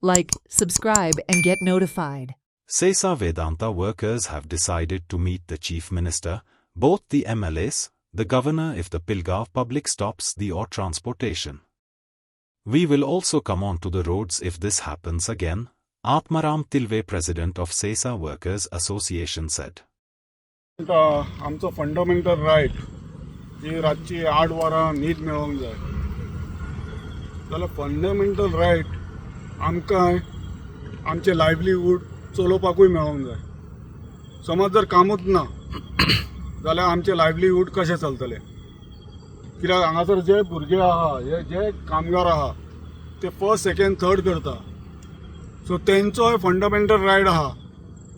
Like, subscribe, and get notified. SESA Vedanta workers have decided to meet the Chief Minister, both the MLAs, the Governor if the Pilgaon public stops the or transportation. We will also come on to the roads if this happens again, Atmaram Tilve, president of SESA Workers Association said. आमचो fundamental right जी रातची 8 वरां न्हीद मेळोंक जाय जाल्यार fundamental right आमकां आमचे livelihood चलोवपाकूय मेळोंक जाय. समज जर कामूच ना जाल्यार आमचे लायव्हलीहूड कशें चलतले? कित्याक हांगासर जे भुरगे आहा जे कामगार आहा ते फर्स्ट सेकंड थर्ड करता, सो तेंचोय फंडामेंटल रायट आहा,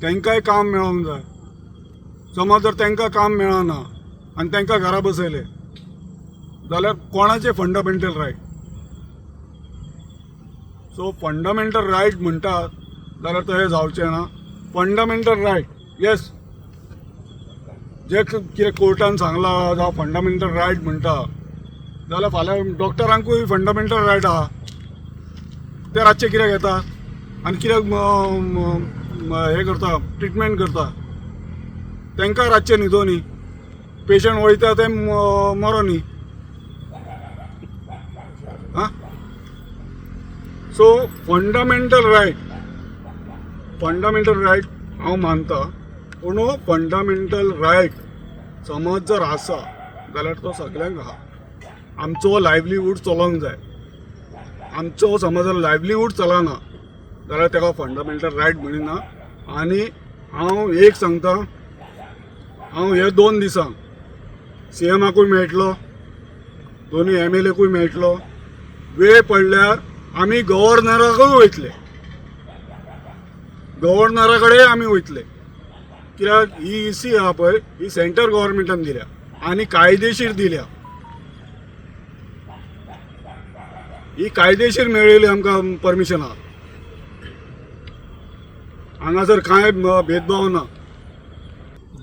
तेंकाय काम मेळोंक जाय. समज जर तांकां काम मेळना आनी तांकां घरा बसयले जाल्यार कोणाचे fundamental right? So fundamental right म्हणटात जाल्यार तशें जावचें ना. फंडामेंटल रायट येस, जे कितें कोर्टान सांगलां जावं फंडामेंटल रायट म्हणटा जाल्यार फाल्यां डॉक्टरांकूय फंडामेंटल रायट आहा. ते रातचे कित्याक येता आनी कित्याक हे करता, ट्रिटमेंट करता? तांकां रातचे न्हिदो न्ही, पेशंट वयता ते मरो न्ही. सो फंडामेंटल रायट हांव मानता, पूण फंडामेंटल रायट समज जर आसा जाल्यार तो सगळ्यांक आहा. आमचो लायव्हलीहूड चलोंक जाय. आमचो समज जर लायव्हलीहूड चलना जाल्यार ताका फंडामेंटल रायट म्हणिना. आनी हांव एक सांगता, हांव हे 2 दिसांक CMाकूय मेळटलो, दोनी MLAकूय मेळटलो. वेळ पडल्यार आमी गव्हर्नराकूय वयतले, गव्हर्नरा कडेन आमी वयतले. कित्याक ही EC आहा पळय ही सेंटर गव्हर्नमेंटान दिल्या आनी कायदेशीर दिल्या. ही कायदेशीर मेळयली आमकां परमिशन आहा. हांगासर कांय भेदभाव ना.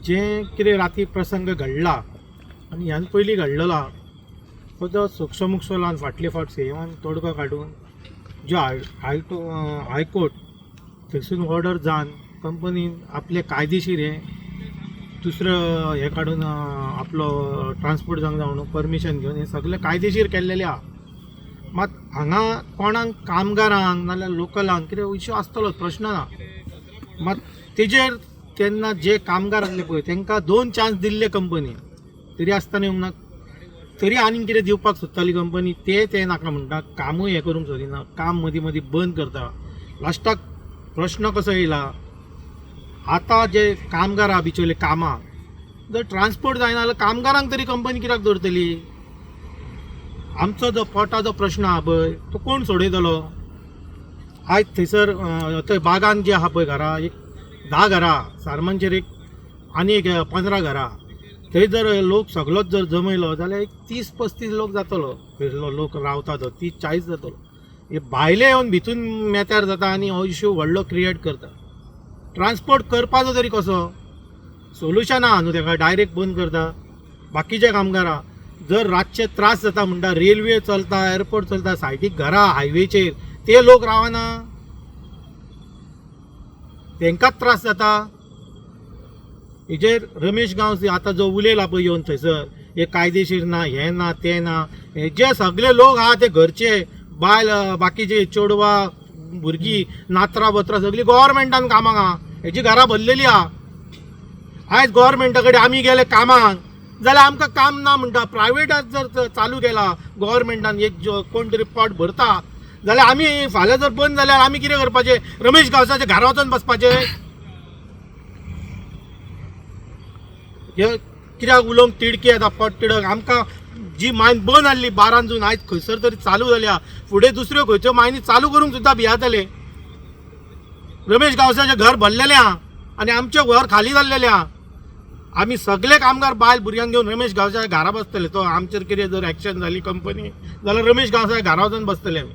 जे कितें राती प्रसंग घडला आनी ह्यान पयलीं घडलेलो तो सोक्षमोक्षलान फाटले फावट CMान तोडगो काडून जो हायकोर्ट थंयसून ऑर्डर जावन कंपनीन आपले कायदेशीर हे दुसरं हे काडून आपलो ट्रान्सपोर्ट जावंक जाय म्हणून परमिशन घेवन हे सगळे कायदेशीर केल्लेले आहा. मात हांगा कोणाक कामगारांक नाल्यार लोकलांक कितें इश्यू आसतलो प्रश्न ना. मात तेजेर तेन्ना जे कामगार आसले पळय तांकां 2 चान्स दिल्ले कंपनी, तरी आसतना येवंक ना. तरी आनीक कितें दिवपाक सोदताली कंपनी, ते नाका म्हणटा. कामूय हें करूंक सोदिना, काम मदीं मदीं बंद करता. लास्टाक प्रश्न कसो येयला, आतां जे कामगार आहा बिचोले कामाक जर ट्रान्सपोर्ट जायना जाल्यार कामगारांक तरी कंपनी कित्याक दवरतली? आमचो जो पोटाचो प्रश्न आहा पळय तो कोण सोडयतलो? आयज थंयसर थंय बागान जे आहा पळय घरां, एक 10 घरां, सारमांचेर एक आनी एक 15 घरां, थंय जर लोक सगळोच जर जमयलो जाल्यार एक 30-35 लोक जातलो. थंयसलो लोक रावता तो 30-40 जातलो. हे भायले येवन भितून मेत्यार जाता आनी हो इश्यू व्हडलो क्रिएट करता. ट्रान्सपोर्ट करपाचो तरी कसो? सोल्युशन आहा न्हू तेका, डायरेक्ट बंद करता. बाकीचे कामगारां जर रातचे त्रास जाता म्हणटा, रेल्वे चलता, एअरपोर्ट चलता, सायडीक घरां हायवेचेर, ते लोक रावना, तांकांच त्रास जाता. हेजेर रमेश गांवसी आतां जो उलयला पळय येवन थंयसर, हे कायदेशीर ना, हे ना, ते ना, हे जे सगळे लोक आहा ते घरचे बायल, बाकीचे चेडवां भुरगीं, नातरां बतरां सगळीं गव्हर्मेंटान कामाक आहा. हेजी घरां भरलेलीं आहा. आयज गव्हर्मेंटा कडेन आमी गेले कामाक जाल्यार आमकां काम ना म्हणटा. प्रायवेटात जर चालू केला गव्हर्मेंटान, एक कोण तरी पट भरता जाल्यार आमी फाल्यां जर बंद जाल्यार आमी कितें करपाचें? रमेश गांवसाच्या घरा वचून बसपाचें? हे कित्याक उलोवंक तिडकी येता, पट तिडक. आमकां जी मायन बंद आसली 12 जून आयज खंयसर तरी चालू जाल्या, फुडें दुसऱ्यो खंयच्यो मायनी चालू करूंक सुद्दां भियातले. रमेश गांवसाचें घर भरलेलें आहा आनी आमचें घर खाली जाल्लेलें आहा. आमी सगळे कामगार बायल भुरग्यांक घेवन रमेश गांवसाच्या घरा बसतले. तो आमचेर कितें जर एक्शन जाली कंपनी जाल्यार रमेश गांवसाच्या घरा वचून बसतले आमी.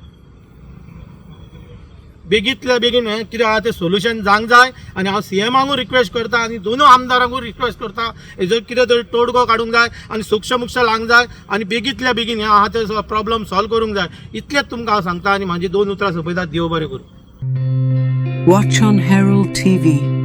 बेगींतल्या बेगीन हें कितें आहा तें सोल्युशन जावंक जाय. आनी हांव CMाकूय रिक्वेस्ट करता आनी दोनूय आमदारांकूय रिक्वेस्ट करता, हेजो कितें तरी तोडगो काडूंक जाय आनी सूक्ष्म लावंक जाय आनी बेगींतल्या बेगीन हें आहा तें प्रॉब्लम सॉल्व करूंक जाय. इतलेंच तुमकां हांव सांगता आनी म्हाजी 2 उतरां सोंपयता. देव बरें करूं. Watch on Herald TV.